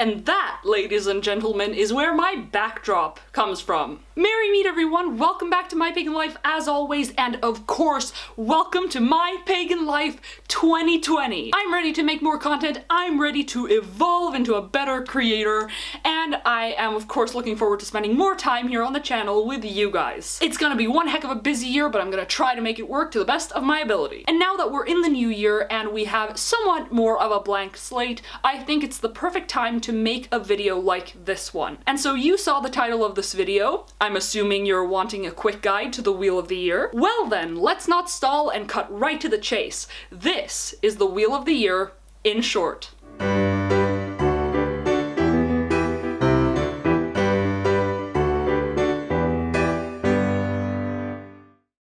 And that, ladies and gentlemen, is where my backdrop comes from. Merry meet everyone, welcome back to My Pagan Life as always, and of course, welcome to My Pagan Life 2020. I'm ready to make more content, I'm ready to evolve into a better creator, and I am of course looking forward to spending more time here on the channel with you guys. It's gonna be one heck of a busy year, but I'm gonna try to make it work to the best of my ability. And now that we're in the new year and we have somewhat more of a blank slate, I think it's the perfect time to make a video like this one. And so you saw the title of this video. I'm assuming you're wanting a quick guide to the Wheel of the Year. Well then, let's not stall and cut right to the chase. This is the Wheel of the Year in short.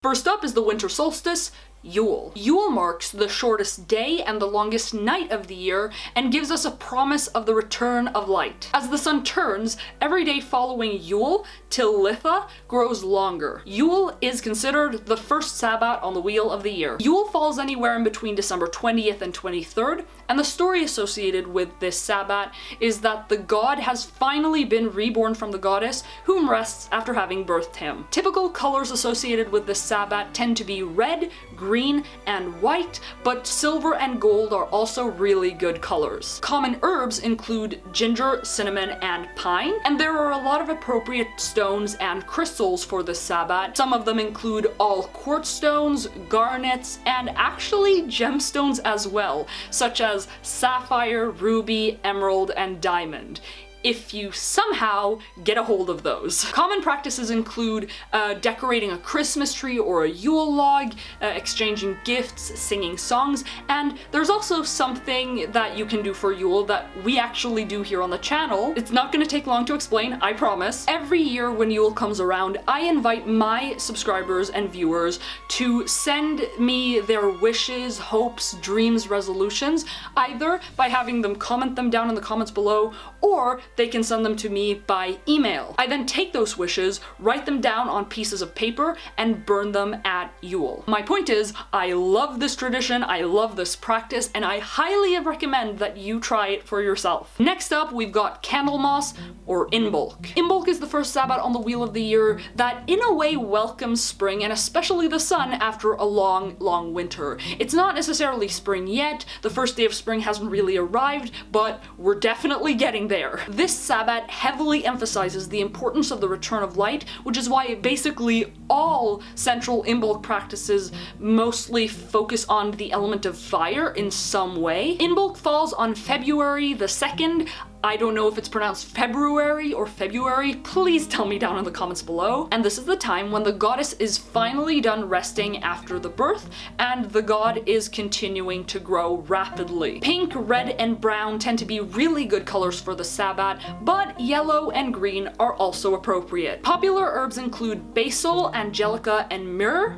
First up is the winter solstice, Yule. Yule marks the shortest day and the longest night of the year and gives us a promise of the return of light. As the sun turns, every day following Yule till Litha grows longer. Yule is considered the first Sabbat on the Wheel of the Year. Yule falls anywhere in between December 20th and 23rd, and the story associated with this Sabbat is that the god has finally been reborn from the goddess, whom rests after having birthed him. Typical colors associated with this Sabbat tend to be red, green, and white, but silver and gold are also really good colors. Common herbs include ginger, cinnamon, and pine, and there are a lot of appropriate stones and crystals for this Sabbat. Some of them include all quartz stones, garnets, and actually gemstones as well, such as sapphire, ruby, emerald, and diamond, if you somehow get a hold of those. Common practices include decorating a Christmas tree or a Yule log, exchanging gifts, singing songs, and there's also something that you can do for Yule that we actually do here on the channel. It's not gonna take long to explain, I promise. Every year when Yule comes around, I invite my subscribers and viewers to send me their wishes, hopes, dreams, resolutions, either by having them comment them down in the comments below, or they can send them to me by email. I then take those wishes, write them down on pieces of paper, and burn them at Yule. My point is, I love this tradition, I love this practice, and I highly recommend that you try it for yourself. Next up, we've got Candlemas, or Imbolc. Imbolc is the first Sabbat on the Wheel of the Year that in a way welcomes spring, and especially the sun after a long, long winter. It's not necessarily spring yet, the first day of spring hasn't really arrived, but we're definitely getting there. This Sabbat heavily emphasizes the importance of the return of light, which is why basically all central Imbolc practices mostly focus on the element of fire in some way. Imbolc falls on February the 2nd. I don't know if it's pronounced February or February, please tell me down in the comments below. And this is the time when the goddess is finally done resting after the birth, and the god is continuing to grow rapidly. Pink, red, and brown tend to be really good colors for the Sabbat, but yellow and green are also appropriate. Popular herbs include basil, angelica, and myrrh.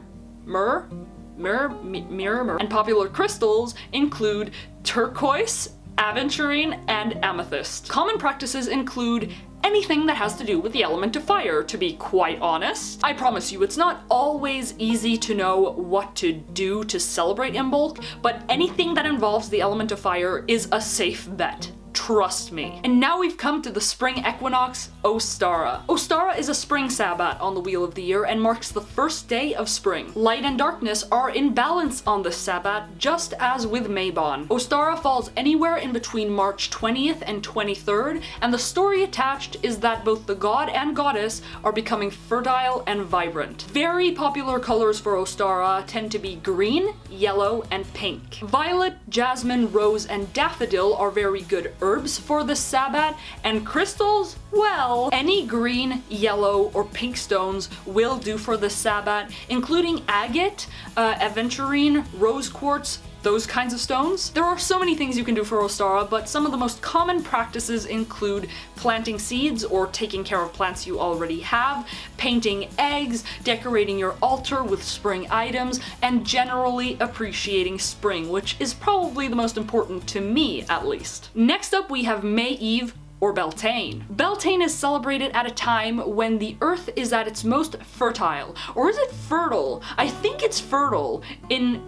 And popular crystals include turquoise, aventurine, and amethyst. Common practices include anything that has to do with the element of fire, to be quite honest. I promise you, it's not always easy to know what to do to celebrate Imbolc, but anything that involves the element of fire is a safe bet. Trust me. And now we've come to the spring equinox, Ostara. Ostara is a spring Sabbat on the Wheel of the Year and marks the first day of spring. Light and darkness are in balance on this Sabbat, just as with Mabon. Ostara falls anywhere in between March 20th and 23rd, and the story attached is that both the god and goddess are becoming fertile and vibrant. Very popular colors for Ostara tend to be green, yellow, and pink. Violet, jasmine, rose, and daffodil are very good herbs for this Sabbat, and crystals, well, any green, yellow, or pink stones will do for this Sabbat, including agate, aventurine, rose quartz, those kinds of stones. There are so many things you can do for Ostara, but some of the most common practices include planting seeds or taking care of plants you already have, painting eggs, decorating your altar with spring items, and generally appreciating spring, which is probably the most important to me, at least. Next up, we have May Eve, or Beltane. Beltane is celebrated at a time when the earth is at its most fertile. Or is it fertile? I think it's fertile. In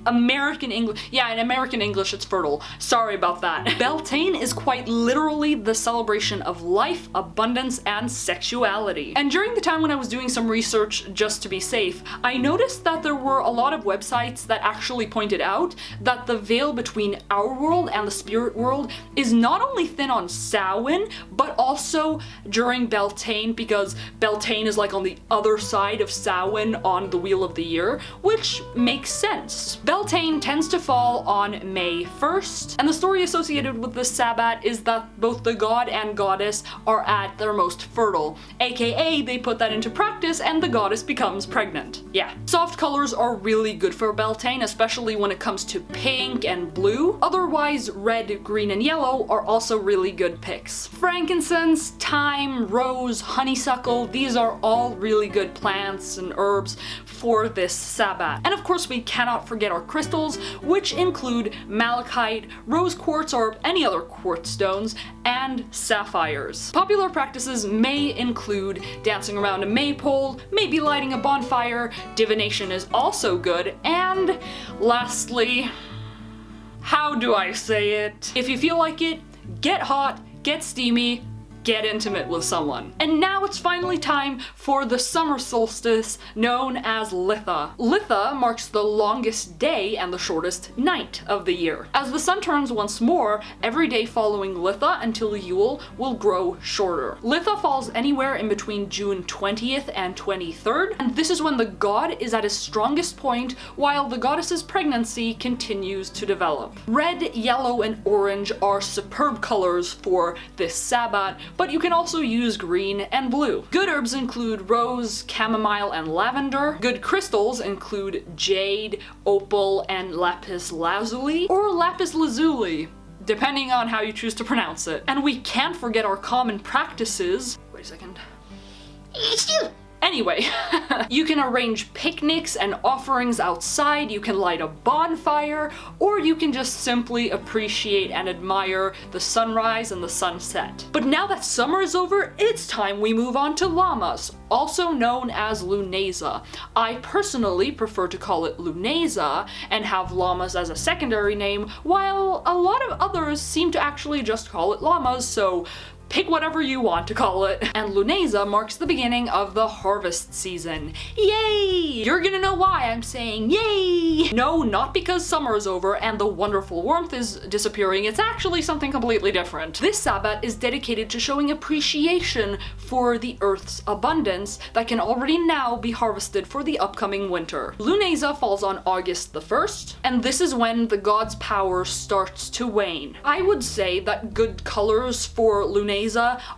American English. Yeah, in American English it's fertile. Sorry about that. Beltane is quite literally the celebration of life, abundance, and sexuality. And during the time when I was doing some research just to be safe, I noticed that there were a lot of websites that actually pointed out that the veil between our world and the spirit world is not only thin on Samhain, but also during Beltane, because Beltane is like on the other side of Samhain on the Wheel of the Year, which makes sense. Beltane tends to fall on May 1st, and the story associated with the Sabbat is that both the god and goddess are at their most fertile, aka they put that into practice and the goddess becomes pregnant. Yeah. Soft colors are really good for Beltane, especially when it comes to pink and blue. Otherwise, red, green, and yellow are also really good picks. Frankincense, thyme, rose, honeysuckle, these are all really good plants and herbs for this Sabbat. And of course, we cannot forget our crystals, which include malachite, rose quartz, or any other quartz stones, and sapphires. Popular practices may include dancing around a maypole, maybe lighting a bonfire, divination is also good, and lastly, how do I say it? If you feel like it, get hot, get steamy, get intimate with someone. And now it's finally time for the summer solstice, known as Litha. Litha marks the longest day and the shortest night of the year. As the sun turns once more, every day following Litha until Yule will grow shorter. Litha falls anywhere in between June 20th and 23rd, and this is when the god is at his strongest point while the goddess's pregnancy continues to develop. Red, yellow, and orange are superb colors for this Sabbat, but you can also use green and blue. Good herbs include rose, chamomile, and lavender. Good crystals include jade, opal, and lapis lazuli, or lapis lazuli, depending on how you choose to pronounce it. And we can't forget our common practices. Wait a second. Anyway, you can arrange picnics and offerings outside, you can light a bonfire, or you can just simply appreciate and admire the sunrise and the sunset. But now that summer is over, it's time we move on to Lammas, also known as Lunasa. I personally prefer to call it Lunasa and have Lammas as a secondary name, while a lot of others seem to actually just call it Lammas, so pick whatever you want to call it. And Lunasa marks the beginning of the harvest season. Yay! You're gonna know why I'm saying yay! No, not because summer is over and the wonderful warmth is disappearing, it's actually something completely different. This Sabbat is dedicated to showing appreciation for the Earth's abundance that can already now be harvested for the upcoming winter. Lunasa falls on August the 1st, and this is when the god's power starts to wane. I would say that good colors for Lunasa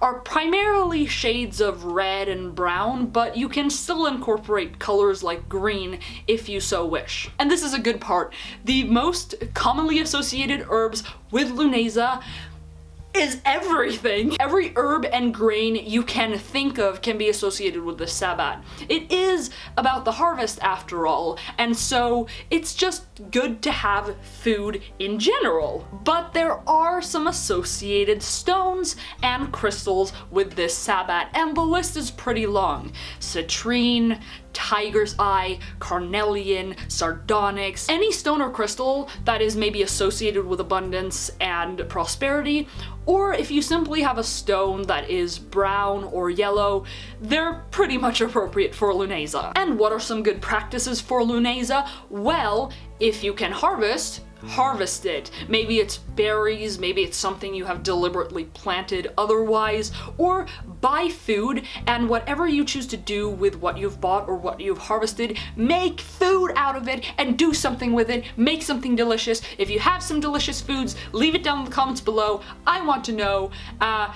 are primarily shades of red and brown, but you can still incorporate colors like green if you so wish. And this is a good part. The most commonly associated herbs with Lunasa is everything. Every herb and grain you can think of can be associated with the Sabbat. It is about the harvest after all, and so it's just good to have food in general. But there are some associated stones and crystals with this Sabbat, and the list is pretty long. Citrine, tiger's eye, carnelian, sardonyx, any stone or crystal that is maybe associated with abundance and prosperity, or if you simply have a stone that is brown or yellow, they're pretty much appropriate for Lunasa. And what are some good practices for Lunasa? Well, if you can harvest it. Maybe it's berries, maybe it's something you have deliberately planted otherwise, or buy food, and whatever you choose to do with what you've bought or what you've harvested, make food out of it and do something with it, make something delicious. If you have some delicious foods, leave it down in the comments below. I want to know.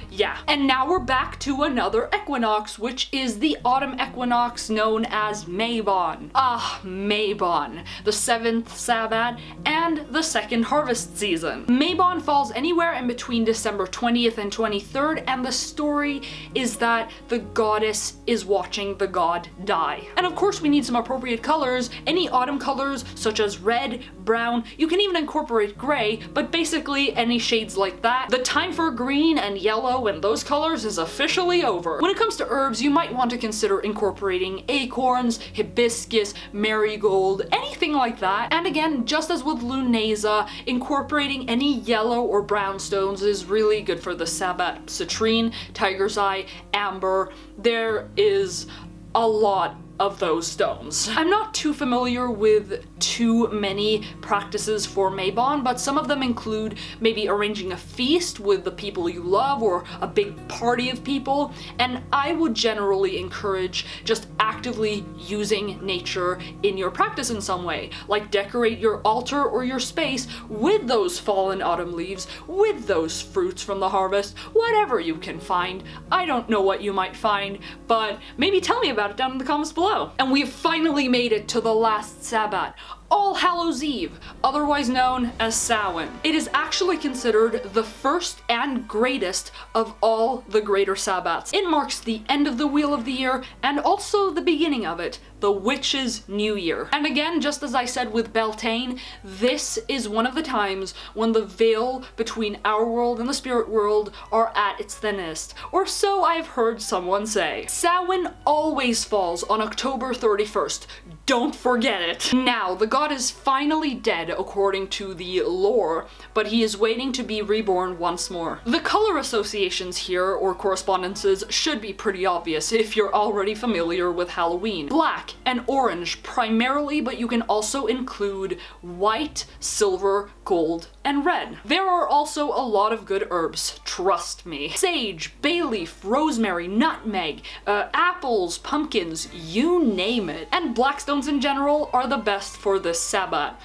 Yeah. And now we're back to another equinox, which is the autumn equinox known as Mabon. Mabon, the 7th Sabbat and the second harvest season. Mabon falls anywhere in between December 20th and 23rd, and the story is that the goddess is watching the god die. And of course we need some appropriate colors, any autumn colors such as red, brown, you can even incorporate gray, but basically any shades like that. The time for green and yellow and those colors is officially over. When it comes to herbs, you might want to consider incorporating acorns, hibiscus, marigold, anything like that. And again, just as with Lunasa, incorporating any yellow or brown stones is really good for the Sabbat. Citrine, tiger's eye, amber, there is a lot of those stones. I'm not too familiar with too many practices for Mabon, but some of them include maybe arranging a feast with the people you love or a big party of people, and I would generally encourage just actively using nature in your practice in some way, like decorate your altar or your space with those fallen autumn leaves, with those fruits from the harvest, whatever you can find. I don't know what you might find, but maybe tell me about it down in the comments below. And we've finally made it to the last Sabbat, All Hallows Eve, otherwise known as Samhain. It is actually considered the first and greatest of all the greater Sabbats. It marks the end of the Wheel of the Year and also the beginning of it, the Witch's New Year. And again, just as I said with Beltane, this is one of the times when the veil between our world and the spirit world are at its thinnest, or so I've heard someone say. Samhain always falls on October 31st. Don't forget it. Now, the god is finally dead according to the lore, but he is waiting to be reborn once more. The color associations here, or correspondences, should be pretty obvious if you're already familiar with Halloween. Black and orange primarily, but you can also include white, silver, gold, and red. There are also a lot of good herbs, trust me. Sage, bay leaf, rosemary, nutmeg, apples, pumpkins, you name it. And black stones in general are the best for this Sabbat.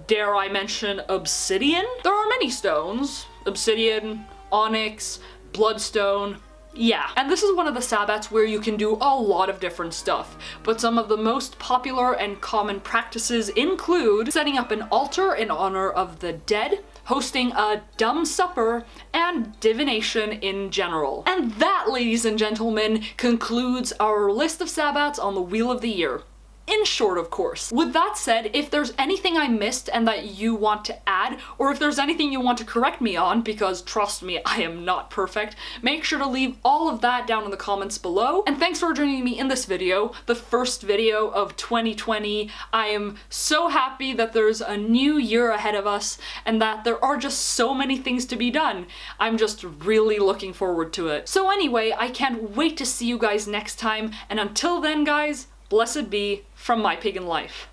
Dare I mention obsidian? There are many stones. Obsidian, onyx, bloodstone. Yeah, and this is one of the Sabbats where you can do a lot of different stuff, but some of the most popular and common practices include setting up an altar in honor of the dead, hosting a dumb supper, and divination in general. And that, ladies and gentlemen, concludes our list of Sabbats on the Wheel of the Year. In short, of course. With that said, if there's anything I missed and that you want to add, or if there's anything you want to correct me on, because trust me, I am not perfect, make sure to leave all of that down in the comments below. And thanks for joining me in this video, the first video of 2020. I am so happy that there's a new year ahead of us and that there are just so many things to be done. I'm just really looking forward to it. So anyway, I can't wait to see you guys next time, and until then, guys, blessed be from My Pagan Life.